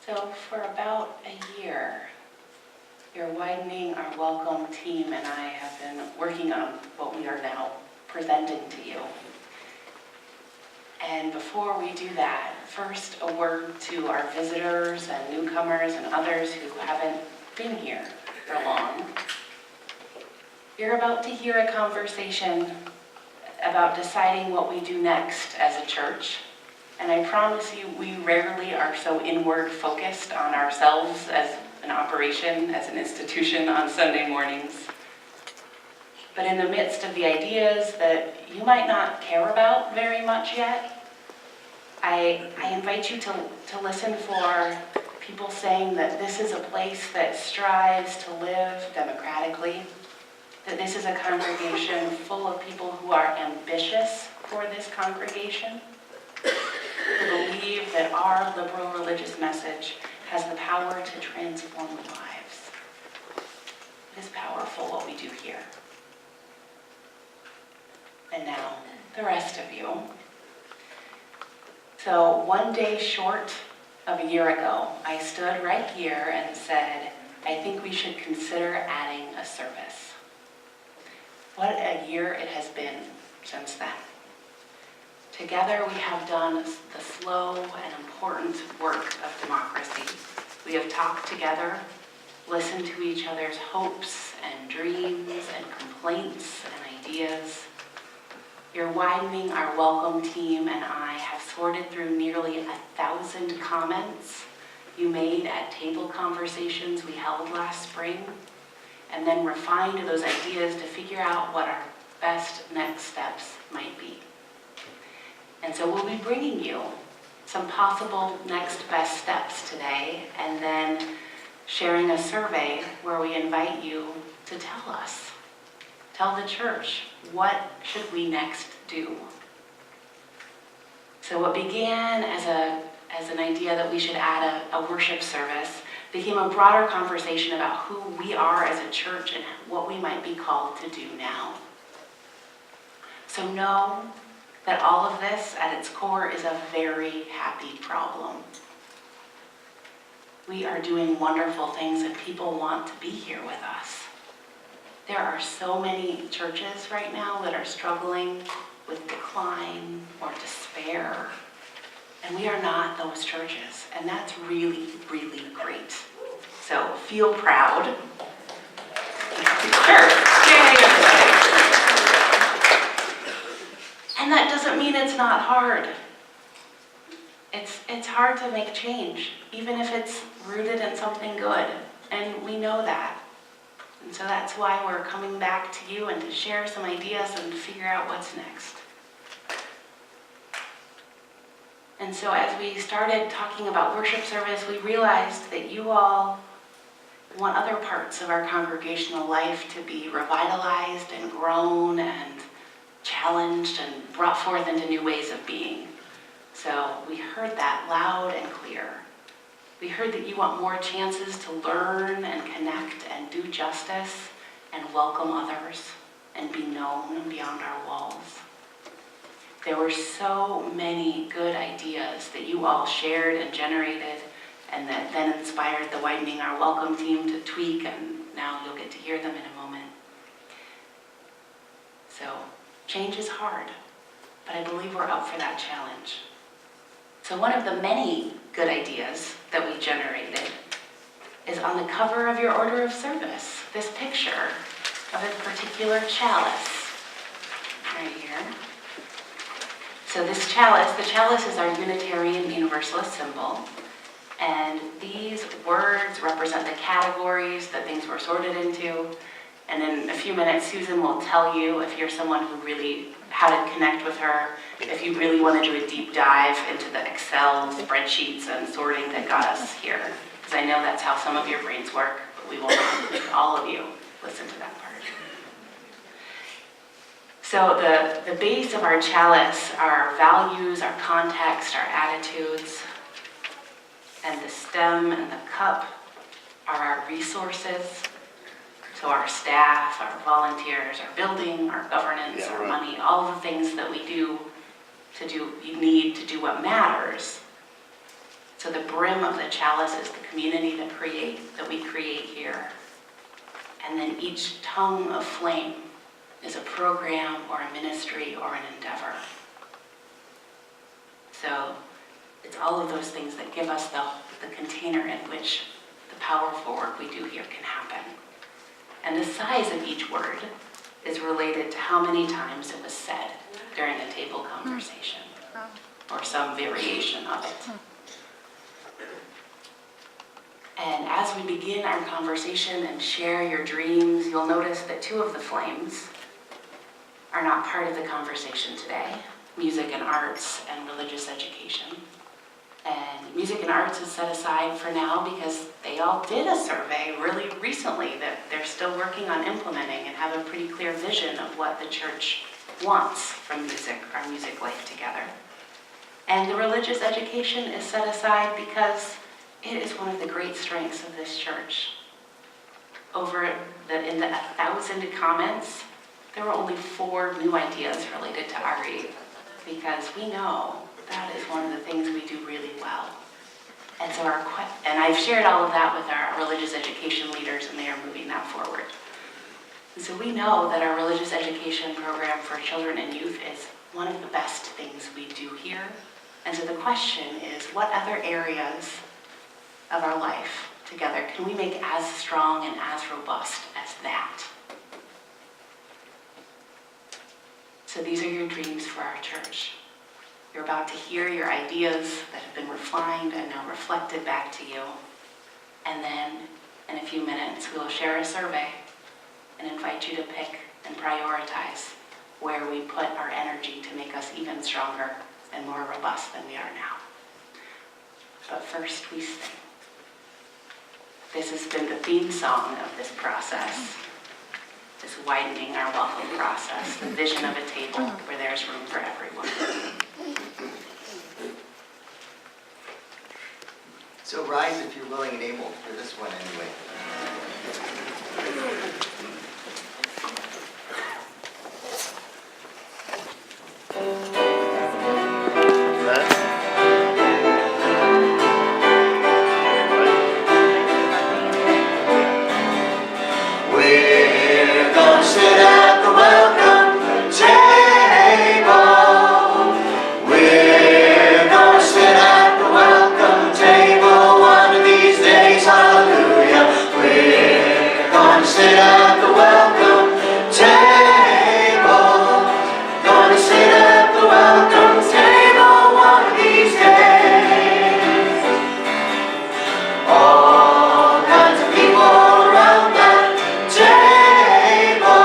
So for about a year, your Widening Our Welcome team and I have been working on what we are now presenting to you. And before we do that, first a word to our visitors and newcomers and others who haven't been here for long. You're about to hear a conversation about deciding what we do next as a church. And I promise you, we rarely are so inward focused on ourselves as an operation, as an institution on Sunday mornings. But in the midst of the ideas that you might not care about very much yet, I invite you to listen for people saying that this is a place that strives to live democratically, that this is a congregation full of people who are ambitious for this congregation, who believe that our liberal religious message has the power to transform lives. It is powerful what we do here. And now, the rest of you. So one day short of a year ago, I stood right here and said, I think we should consider adding a service. What a year it has been since then. Together we have done the slow and important work of democracy. We have talked together, listened to each other's hopes and dreams and complaints and ideas. Your Widening Our Welcome team and I have sorted through nearly 1,000 comments you made at table conversations we held last spring, and then refined those ideas to figure out what our best next steps might be. And so we'll be bringing you some possible next best steps today, and then sharing a survey where we invite you to tell the church, what should we next do? So what began as an idea that we should add a worship service became a broader conversation about who we are as a church and what we might be called to do now. So know that all of this at its core is a very happy problem. We are doing wonderful things and people want to be here with us. There are so many churches right now that are struggling with decline or despair, and we are not those churches, and that's really, really great. So feel proud. Sure. Yay, everybody. And that doesn't mean it's not hard. It's hard to make change, even if it's rooted in something good, and we know that. And so that's why we're coming back to you and to share some ideas and to figure out what's next. And so as we started talking about worship service, we realized that you all want other parts of our congregational life to be revitalized and grown and challenged and brought forth into new ways of being. So we heard that loud and clear. We heard that you want more chances to learn and connect and do justice and welcome others and be known beyond our walls. There were so many good ideas that you all shared and generated, and that then inspired the Widening Our Welcome team to tweak, and now you'll get to hear them in a moment. So change is hard, but I believe we're up for that challenge. So one of the many good ideas that we generated is on the cover of your order of service, this picture of a particular chalice right here. So this chalice, the chalice is our Unitarian Universalist symbol, and these words represent the categories that things were sorted into. And in a few minutes, Susan will tell you, if you're someone who really, how to connect with her, if you really want to do a deep dive into the Excel spreadsheets and sorting that got us here. Because I know that's how some of your brains work, but we will not make all of you listen to that part. So the base of our chalice are our values, our context, our attitudes, and the stem and the cup are our resources. So our staff, our volunteers, our building, our governance, our money, all the things that we do you need to do what matters. So the brim of the chalice is the community that we create here. And then each tongue of flame is a program or a ministry or an endeavor. So it's all of those things that give us the container in which the powerful work we do here can happen. And the size of each word is related to how many times it was said during a table conversation, or some variation of it. And as we begin our conversation and share your dreams, you'll notice that two of the flames are not part of the conversation today: music and arts and religious education. And music and arts is set aside for now because they all did a survey really recently that they're still working on implementing and have a pretty clear vision of what the church wants from music, our music life together. And the religious education is set aside because it is one of the great strengths of this church. In the 1,000 comments, there were only 4 new ideas related to RE, because we know that is one of the things we do really well. And so I've shared all of that with our religious education leaders, and they are moving that forward. And so we know that our religious education program for children and youth is one of the best things we do here. And so the question is, what other areas of our life together can we make as strong and as robust as that? So these are your dreams for our church. You're about to hear your ideas that have been refined and now reflected back to you. And then, in a few minutes, we will share a survey and invite you to pick and prioritize where we put our energy to make us even stronger and more robust than we are now. But first, we sing. This has been the theme song of this process, this widening our welcome process, the vision of a table where there's room for everyone. So rise if you're willing and able for this one anyway. We're gonna sit at the welcome table. We're gonna sit at the welcome table one of these days, hallelujah. We're gonna sit at the welcome table. Gonna sit at the welcome table one of these days. All kinds of people around that table.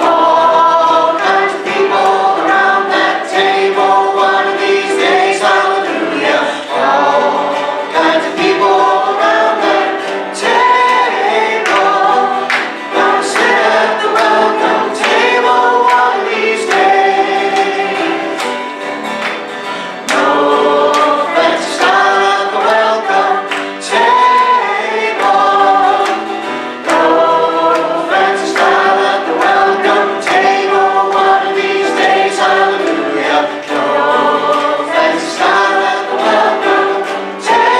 All kinds of people around that table one of these days, hallelujah. All kinds of people around that table. Gonna sit at the welcome table one of these days. No fancy style at the welcome table. No fancy style at the welcome table one of these days, hallelujah. No fancy style at the welcome table.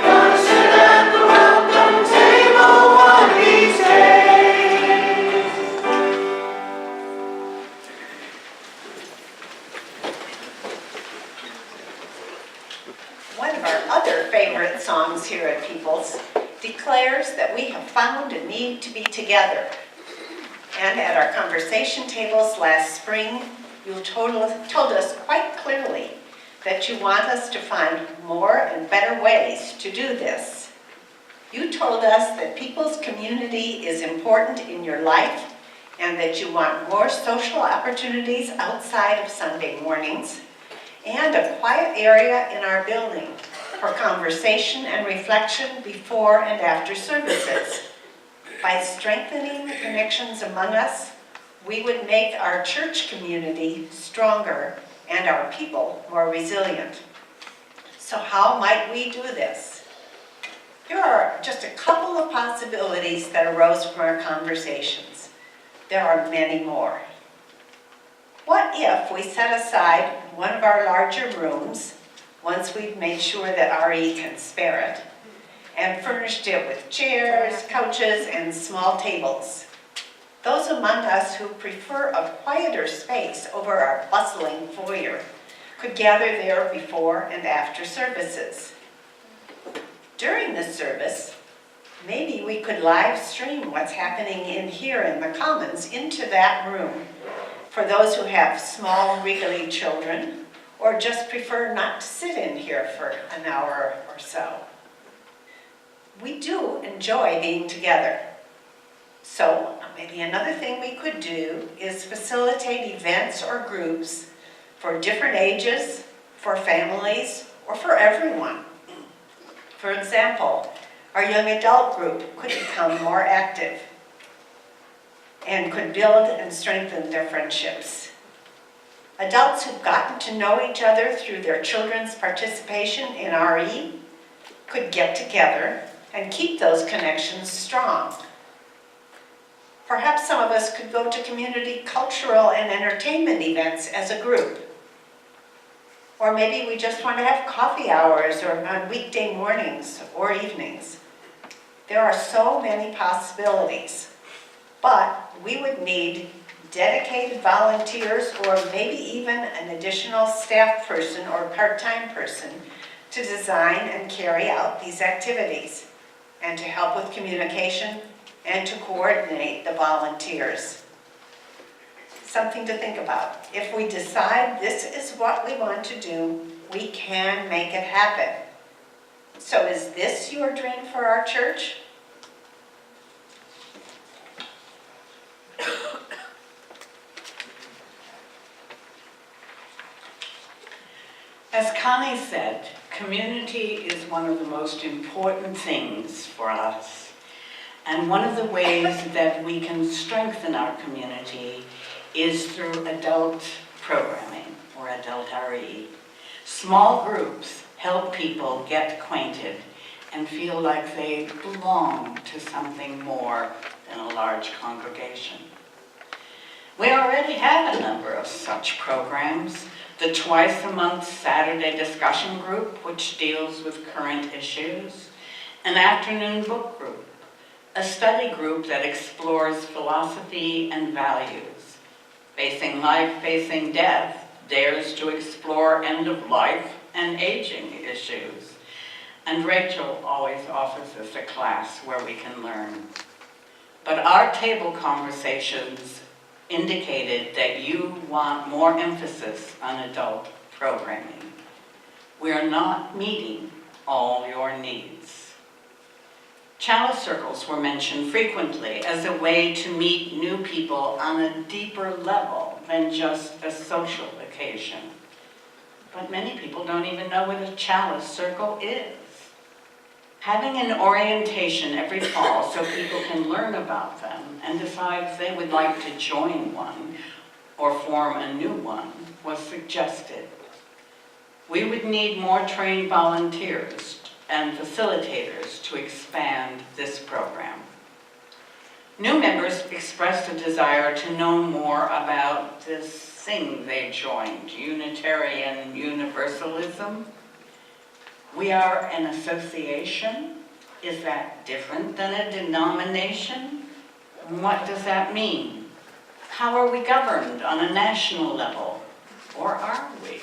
Gonna sit at the welcome table one of these days. One of our other favorite songs here at Peoples declares that we have found a need to be together. And at our conversation tables last spring, you told us quite clearly that you want us to find more and better ways to do this. You told us that Peoples community is important in your life and that you want more social opportunities outside of Sunday mornings, and a quiet area in our building for conversation and reflection before and after services. By strengthening the connections among us, we would make our church community stronger and our people more resilient. So how might we do this? Here are just a couple of possibilities that arose from our conversations. There are many more. What if we set aside one of our larger rooms, once we've made sure that RE can spare it, and furnished it with chairs, couches, and small tables? Those among us who prefer a quieter space over our bustling foyer could gather there before and after services. During the service, maybe we could live stream what's happening in here in the Commons into that room for those who have small, wriggly children or just prefer not to sit in here for an hour or so. We do enjoy being together. So maybe another thing we could do is facilitate events or groups for different ages, for families, or for everyone. For example, our young adult group could become more active and could build and strengthen their friendships. Adults who've gotten to know each other through their children's participation in RE could get together and keep those connections strong. Perhaps some of us could go to community cultural and entertainment events as a group. Or maybe we just want to have coffee hours or on weekday mornings or evenings. There are so many possibilities, but we would need dedicated volunteers or maybe even an additional staff person or part-time person to design and carry out these activities and to help with communication and to coordinate the volunteers. Something to think about. If we decide this is what we want to do, we can make it happen. So is this your dream for our church? As Connie said, community is one of the most important things for us. And one of the ways that we can strengthen our community is through adult programming, or adult RE. Small groups help people get acquainted and feel like they belong to something more than a large congregation. We already have a number of such programs. The twice-a-month Saturday discussion group, which deals with current issues, an afternoon book group, a study group that explores philosophy and values, Facing Life, Facing Death dares to explore end-of-life and aging issues, and Rachel always offers us a class where we can learn. But our table conversations indicated that you want more emphasis on adult programming. We are not meeting all your needs. Chalice circles were mentioned frequently as a way to meet new people on a deeper level than just a social occasion. But many people don't even know what a chalice circle is. Having an orientation every fall so people can learn about them and decide if they would like to join one or form a new one was suggested. We would need more trained volunteers and facilitators to expand this program. New members expressed a desire to know more about this thing they joined, Unitarian Universalism. We are an association. Is that different than a denomination? What does that mean? How are we governed on a national level? Or are we?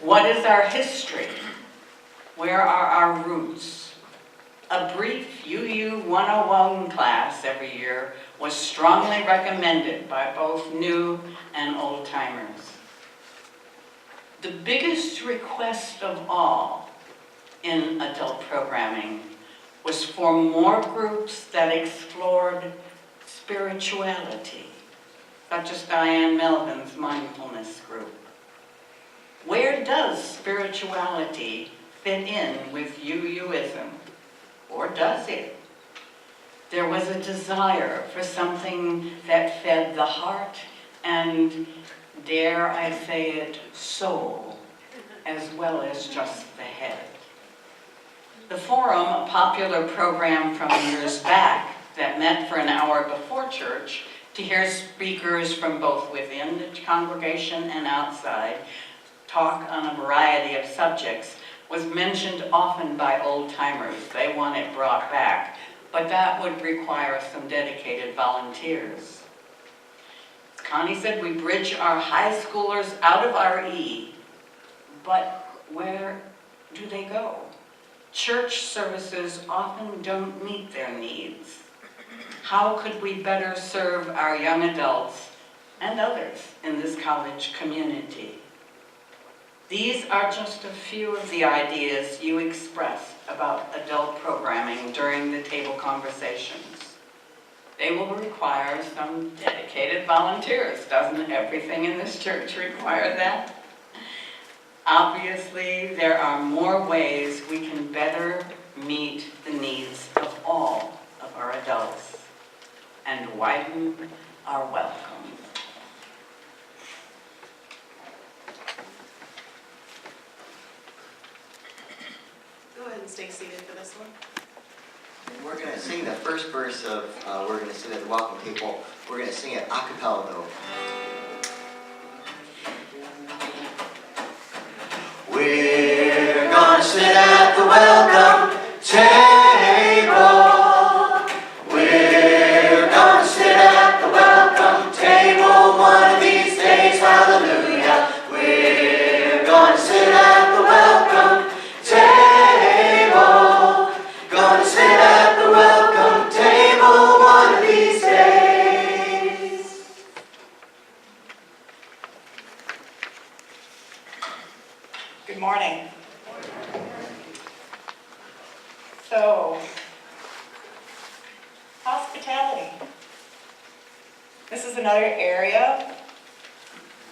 What is our history? Where are our roots? A brief UU 101 class every year was strongly recommended by both new and old-timers. The biggest request of all in adult programming was for more groups that explored spirituality, such as Diane Melvin's mindfulness group. Where does spirituality fit in with UUism, or does it? There was a desire for something that fed the heart and, dare I say it, soul, as well as just the head. The Forum, a popular program from years back that met for an hour before church, to hear speakers from both within the congregation and outside talk on a variety of subjects was mentioned often by old-timers. They want it brought back, but that would require some dedicated volunteers. Connie said we bridge our high schoolers out of RE, but where do they go? Church services often don't meet their needs. How could we better serve our young adults and others in this college community? These are just a few of the ideas you expressed about adult programming during the table conversations. They will require some dedicated volunteers. Doesn't everything in this church require that? Obviously, there are more ways we can better meet the needs of all of our adults and widen our welcome. Go ahead and stay seated for this one. And we're going to sing the first verse of, we're going to sing at the welcome table. We're going to sing it a cappella though. We're going to sit at the welcome table. We're going to sit at the welcome table one of these days, hallelujah. We're going to sit at the welcome table. Going to sit at the welcome table one of these days. Good morning. So, hospitality. This is another area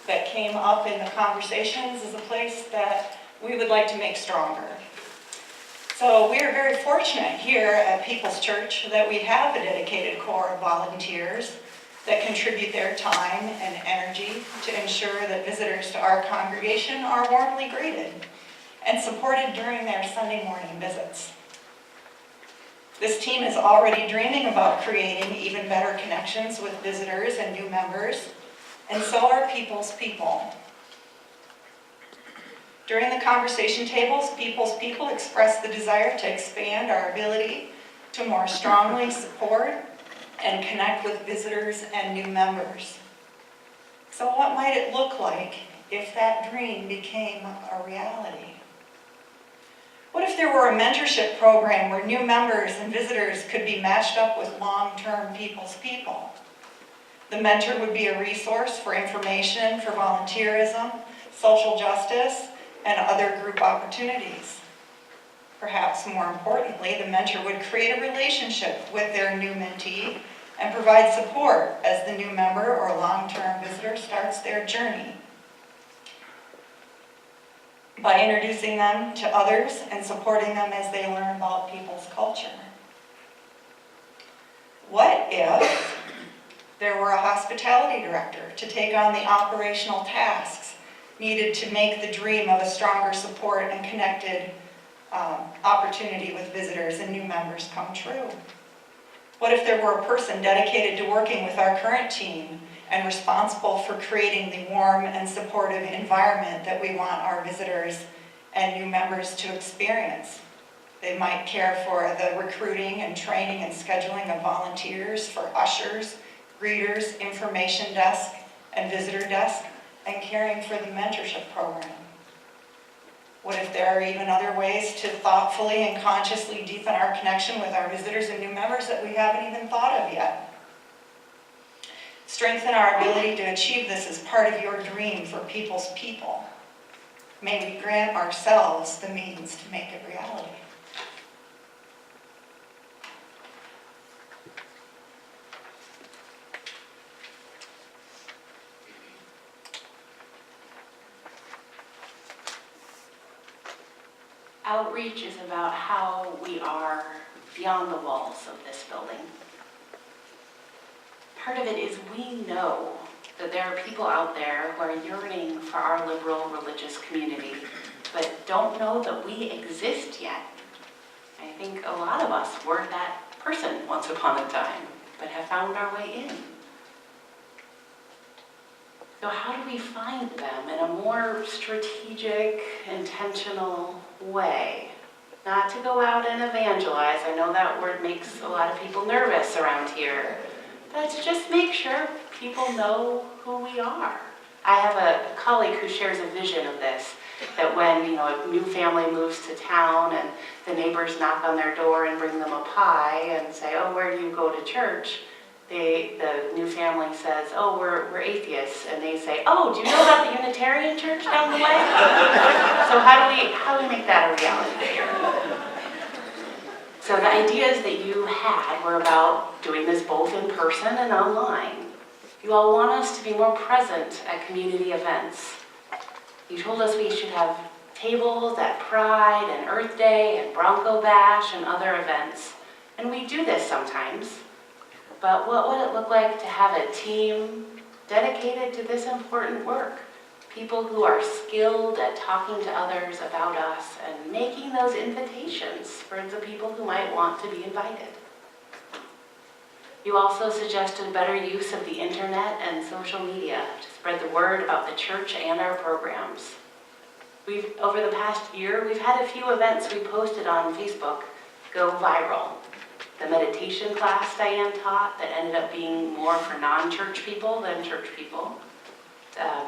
that came up in the conversations as a place that we would like to make stronger. So we are very fortunate here at People's Church that we have a dedicated core of volunteers that contribute their time and energy to ensure that visitors to our congregation are warmly greeted and supported during their Sunday morning visits. This team is already dreaming about creating even better connections with visitors and new members, and so are People's People. During the conversation tables, People's People expressed the desire to expand our ability to more strongly support and connect with visitors and new members. So what might it look like if that dream became a reality? What if there were a mentorship program where new members and visitors could be matched up with long-term People's People? The mentor would be a resource for information for volunteerism, social justice, and other group opportunities. Perhaps more importantly, the mentor would create a relationship with their new mentee and provide support as the new member or long-term visitor starts their journey by introducing them to others and supporting them as they learn about people's culture. What if there were a hospitality director to take on the operational tasks needed to make the dream of a stronger support and connected opportunity with visitors and new members come true? What if there were a person dedicated to working with our current team and responsible for creating the warm and supportive environment that we want our visitors and new members to experience? They might care for the recruiting and training and scheduling of volunteers for ushers, greeters, information desk, and visitor desk, and caring for the mentorship program. What if there are even other ways to thoughtfully and consciously deepen our connection with our visitors and new members that we haven't even thought of yet? Strengthen our ability to achieve this as part of your dream for People's People. May we grant ourselves the means to make it reality. Outreach is about how we are beyond the walls of this building. Part of it is we know that there are people out there who are yearning for our liberal religious community, but don't know that we exist yet. I think a lot of us were that person once upon a time, but have found our way in. So how do we find them in a more strategic, intentional way? Not to go out and evangelize. I know that word makes a lot of people nervous around here. But to just make sure people know who we are. I have a colleague who shares a vision of this, that when a new family moves to town and the neighbors knock on their door and bring them a pie and say, oh, where do you go to church? The new family says, oh, we're atheists. And they say, oh, do you know about the Unitarian church down the way? So how do we make that a reality here? So the ideas that you had were about doing this both in person and online. You all want us to be more present at community events. You told us we should have tables at Pride and Earth Day and Bronco Bash and other events. And we do this sometimes. But what would it look like to have a team dedicated to this important work? People who are skilled at talking to others about us and making those invitations for the people who might want to be invited. You also suggested better use of the internet and social media to spread the word about the church and our programs. Over the past year, we've had a few events we posted on Facebook go viral. The meditation class Diane taught that ended up being more for non-church people than church people.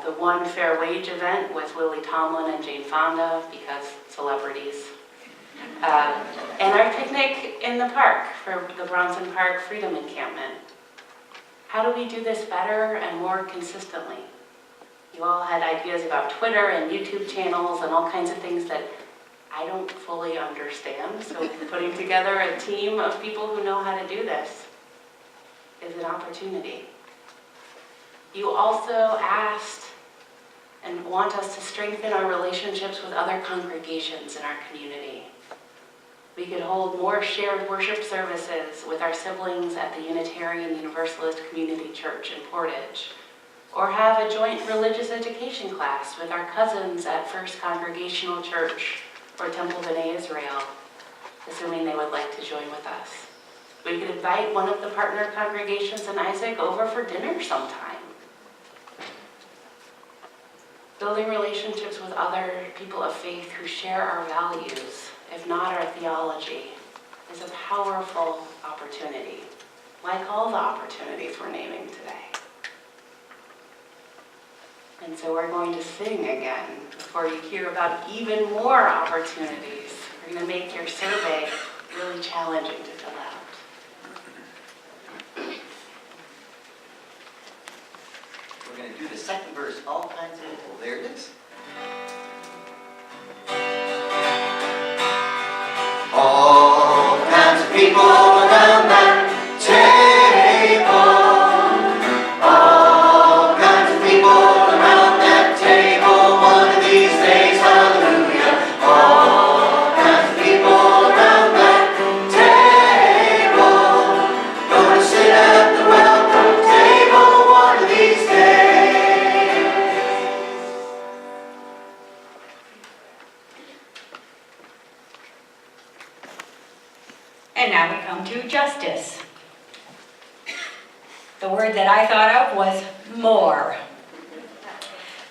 The One Fair Wage event with Lily Tomlin and Jane Fonda, because celebrities. And our picnic in the park for the Bronson Park Freedom Encampment. How do we do this better and more consistently? You all had ideas about Twitter and YouTube channels and all kinds of things that I don't fully understand, so putting together a team of people who know how to do this is an opportunity. You also asked and want us to strengthen our relationships with other congregations in our community. We could hold more shared worship services with our siblings at the Unitarian Universalist Community Church in Portage, or have a joint religious education class with our cousins at First Congregational Church or Temple B'nai Israel, assuming they would like to join with us. We could invite one of the partner congregations in Isaac over for dinner sometime. Building relationships with other people of faith who share our values, if not our theology, is a powerful opportunity, like all the opportunities we're naming today. And so we're going to sing again before you hear about even more opportunities. We're going to make your survey really challenging to fill out. We're going to do the second verse, all kinds of people. There it is. All kinds of people around that table. All kinds of people around that table. One of these days, hallelujah. All kinds of people around that table. Gonna sit at the welcome table one of these days. And now we come to justice. The word that I thought of was more.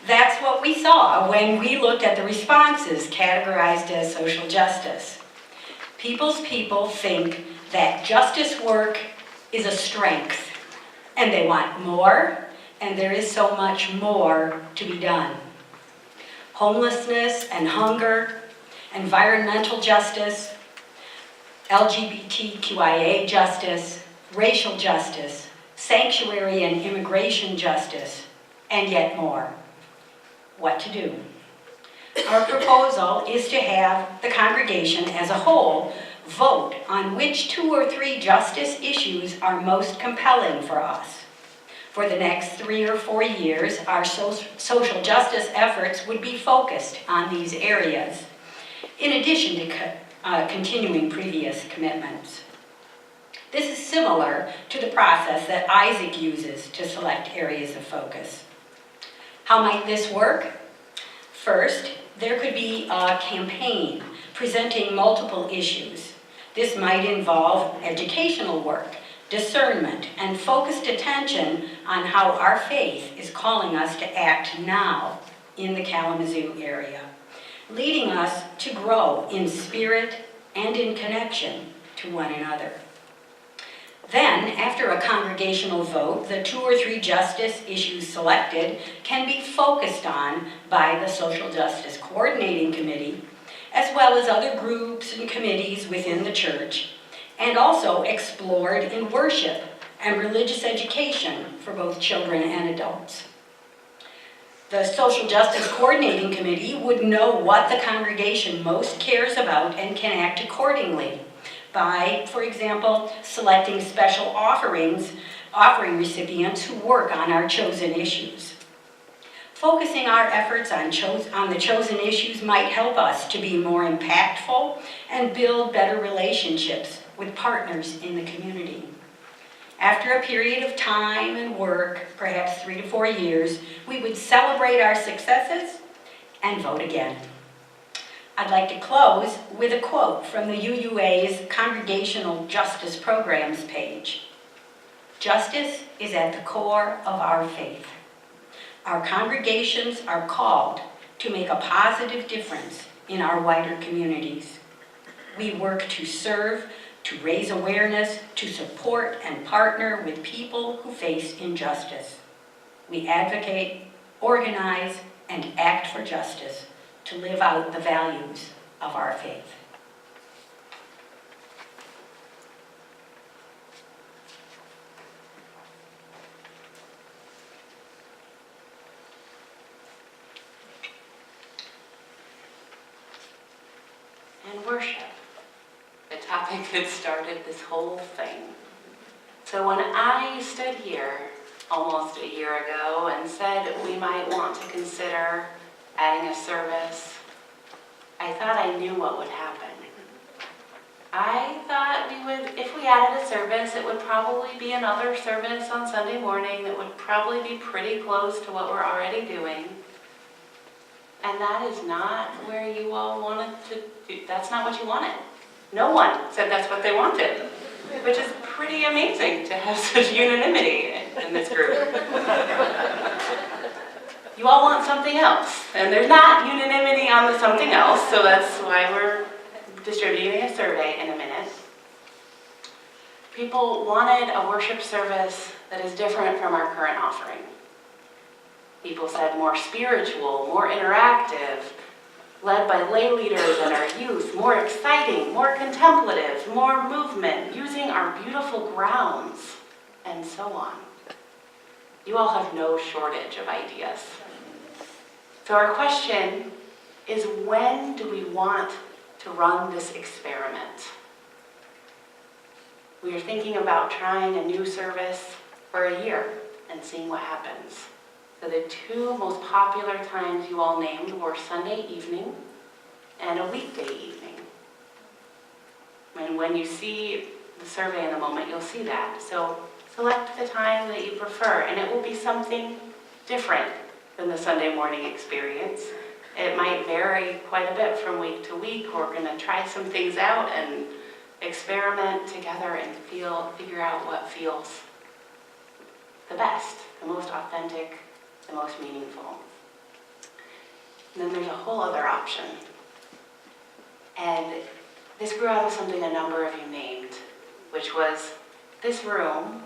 That's what we saw when we looked at the responses categorized as social justice. People's people think that justice work is a strength, and they want more, and there is so much more to be done. Homelessness and hunger, environmental justice, LGBTQIA justice, racial justice, sanctuary and immigration justice, and yet more. What to do? Our proposal is to have the congregation as a whole vote on which 2 or 3 justice issues are most compelling for us. For the next 3 or 4 years, our social justice efforts would be focused on these areas, in addition to continuing previous commitments. This is similar to the process that Isaac uses to select areas of focus. How might this work? First, there could be a campaign presenting multiple issues. This might involve educational work discernment, and focused attention on how our faith is calling us to act now in the Kalamazoo area, leading us to grow in spirit and in connection to one another. Then, after a congregational vote, the 2 or 3 justice issues selected can be focused on by the Social Justice Coordinating Committee, as well as other groups and committees within the church, and also explored in worship and religious education for both children and adults. The Social Justice Coordinating Committee would know what the congregation most cares about and can act accordingly by, for example, selecting special offering recipients who work on our chosen issues. Focusing our efforts on the chosen issues might help us to be more impactful and build better relationships with partners in the community. After a period of time and work, perhaps 3 to 4 years, we would celebrate our successes and vote again. I'd like to close with a quote from the UUA's Congregational Justice Programs page. "Justice is at the core of our faith. Our congregations are called to make a positive difference in our wider communities. We work to serve, to raise awareness, to support and partner with people who face injustice. We advocate, organize, and act for justice to live out the values of our faith." And worship, the topic that started this whole thing. So when I stood here almost a year ago and said we might want to consider adding a service, I thought I knew what would happen. I thought if we added a service, it would probably be another service on Sunday morning that would probably be pretty close to what we're already doing. And that is not where you all wanted to do. That's not what you wanted. No one said that's what they wanted, which is pretty amazing to have such unanimity in this group. You all want something else, and there's not unanimity on the something else, so that's why we're distributing a survey in a minute. People wanted a worship service that is different from our current offering. People said more spiritual, more interactive, led by lay leaders and our youth, more exciting, more contemplative, more movement, using our beautiful grounds, and so on. You all have no shortage of ideas. So our question is, when do we want to run this experiment? We are thinking about trying a new service for a year and seeing what happens. So the 2 most popular times you all named were Sunday evening and a weekday evening. And when you see the survey in a moment, you'll see that. So select the time that you prefer, and it will be something different than the Sunday morning experience. It might vary quite a bit from week to week. We're going to try some things out and experiment together and figure out what feels the best, the most authentic, the most meaningful. And then there's a whole other option. And this grew out of something a number of you named, which was this room,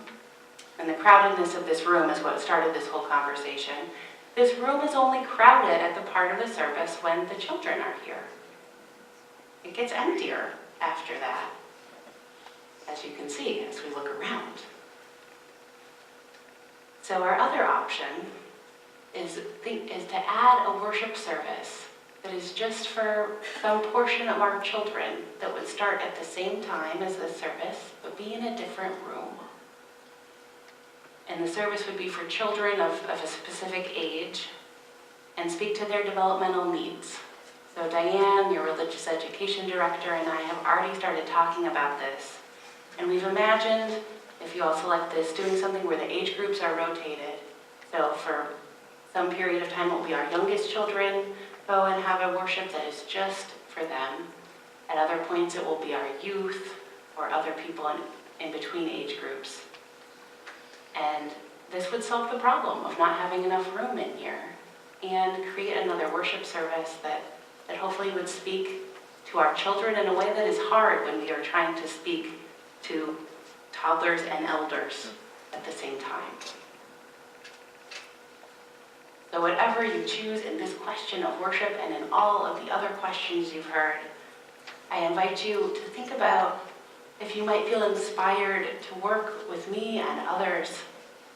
and the crowdedness of this room is what started this whole conversation. This room is only crowded at the part of the service when the children are here. It gets emptier after that, as you can see as we look around. So our other option is to add a worship service that is just for some portion of our children that would start at the same time as the service, but be in a different room. And the service would be for children of a specific age and speak to their developmental needs. So Diane, your religious education director, and I have already started talking about this. And we've imagined, if you all select this, doing something where the age groups are rotated. So for some period of time, it will be our youngest children go and have a worship that is just for them. At other points, it will be our youth or other people in between age groups. And this would solve the problem of not having enough room in here and create another worship service that hopefully would speak to our children in a way that is hard when we are trying to speak to toddlers and elders at the same time. So whatever you choose in this question of worship and in all of the other questions you've heard, I invite you to think about if you might feel inspired to work with me and others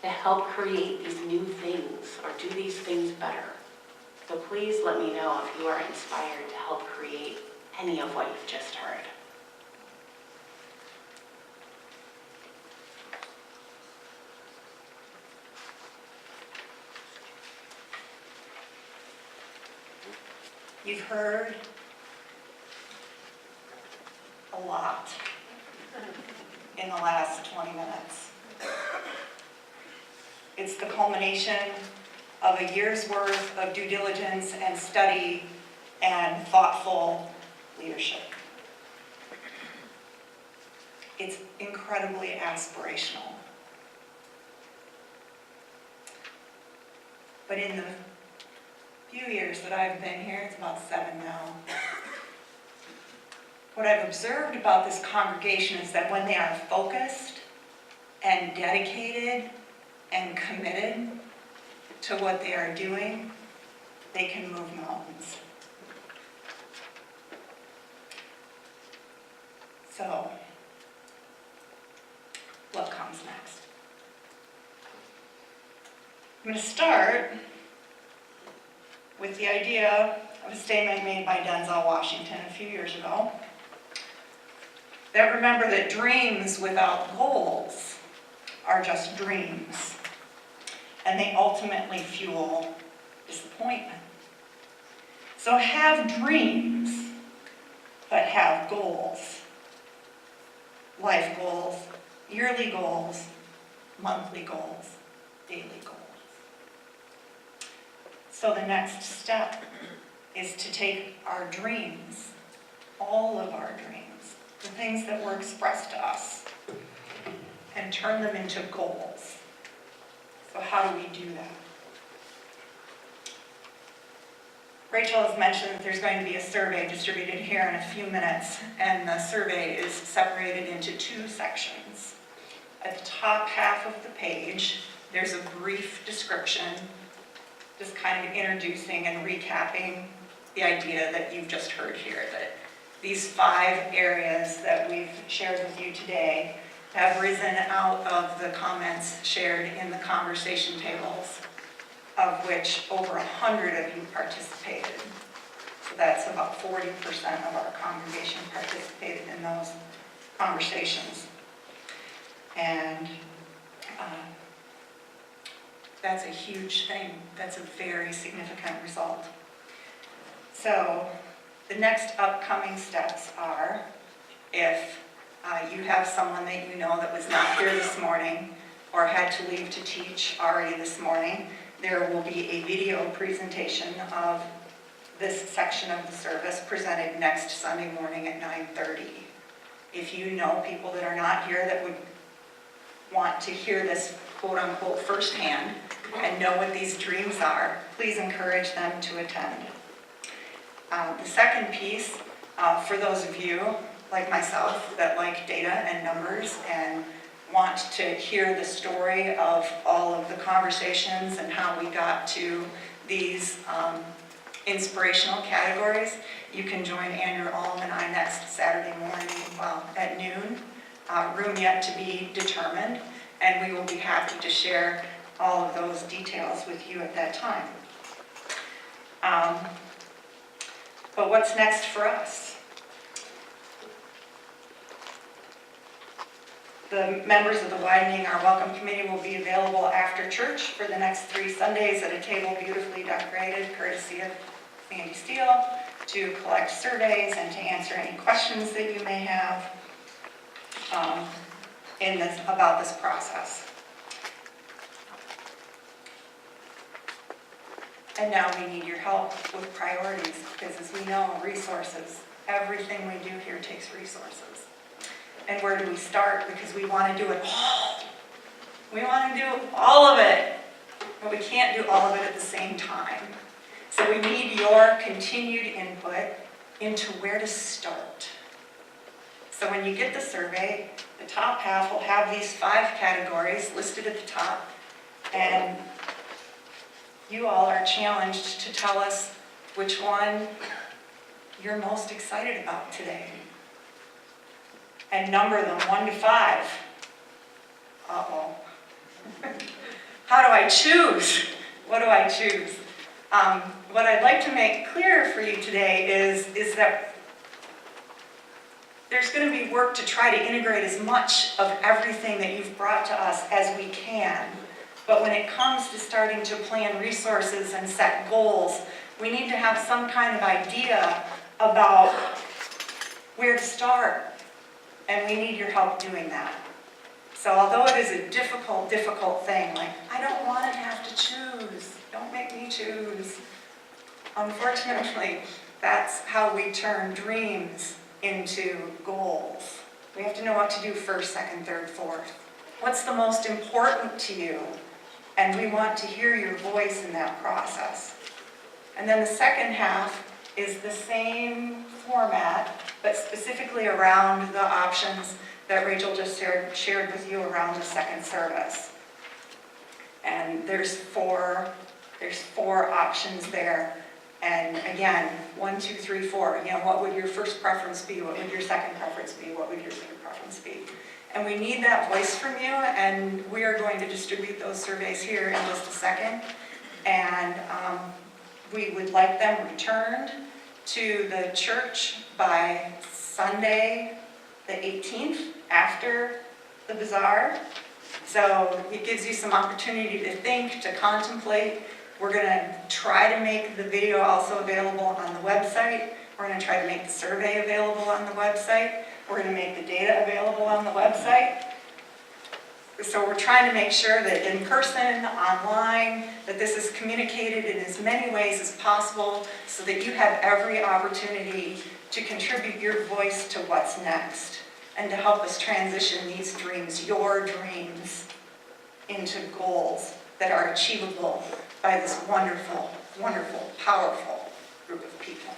to help create these new things or do these things better. So please let me know if you are inspired to help create any of what you've just heard. You've heard a lot in the last 20 minutes. It's the culmination of a year's worth of due diligence and study and thoughtful leadership. It's incredibly aspirational. But in the few years that I've been here, it's about 7 now, what I've observed about this congregation is that when they are focused and dedicated and committed to what they are doing, they can move mountains. So, what comes next? I'm going to start with the idea of a statement made by Denzel Washington a few years ago, that remember that dreams without goals are just dreams, and they ultimately fuel disappointment. So have dreams, but have goals. Life goals, yearly goals, monthly goals, daily goals. So the next step is to take our dreams, all of our dreams, the things that were expressed to us, and turn them into goals. So how do we do that? Rachel has mentioned that there's going to be a survey distributed here in a few minutes, and the survey is separated into 2 sections. At the top half of the page, there's a brief description, just kind of introducing and recapping the idea that you've just heard here, that these 5 areas that we've shared with you today have risen out of the comments shared in the conversation tables, of which over 100 of you participated. So that's about 40% of our congregation participated in those conversations. And that's a huge thing. That's a very significant result. So the next upcoming steps are, if you have someone that you know that was not here this morning or had to leave to teach already this morning, there will be a video presentation of this section of the service presented next Sunday morning at 9:30. If you know people that are not here that would want to hear this quote-unquote firsthand and know what these dreams are, please encourage them to attend. The second piece, for those of you like myself that like data and numbers and want to hear the story of all of the conversations and how we got to these inspirational categories, you can join Andrew Alm and I next Saturday morning at noon. Room yet to be determined, and we will be happy to share all of those details with you at that time. But what's next for us? The members of the Widening Our Welcome Committee will be available after church for the next 3 Sundays at a table beautifully decorated, courtesy of Sandy Steele, to collect surveys and to answer any questions that you may have about this process. And now we need your help with priorities, because as we know, resources, everything we do here takes resources. and where do we start? Because we want to do it all. We want to do all of it, but we can't do all of it at the same time. So we need your continued input into where to start. So when you get the survey, the top half will have these 5 categories listed at the top, and you all are challenged to tell us which one you're most excited about today. And number them 1 to 5. Uh-oh. How do I choose? What do I choose? What I'd like to make clear for you today is that there's going to be work to try to integrate as much of everything that you've brought to us as we can. But when it comes to starting to plan resources and set goals, we need to have some kind of idea about where to start. And we need your help doing that. So although it is a difficult thing, like, I don't want to have to choose. Don't make me choose. Unfortunately, that's how we turn dreams into goals. We have to know what to do first, second, third, fourth. What's the most important to you? And we want to hear your voice in that process. And then the second half is the same format, but specifically around the options that Rachel just shared with you around the second service. And there's four options there. And again, 1, 2, 3, 4. You know, what would your first preference be? What would your second preference be? What would your third preference be? And we need that voice from you, and we are going to distribute those surveys here in just a second. And we would like them returned to the church by Sunday, the 18th, after the bazaar. So it gives you some opportunity to think, to contemplate. We're going to try to make the video also available on the website. We're going to try to make the survey available on the website. We're going to make the data available on the website. So we're trying to make sure that in person, online, that this is communicated in as many ways as possible so that you have every opportunity to contribute your voice to what's next and to help us transition these dreams, your dreams, into goals that are achievable by this wonderful, wonderful, powerful group of people.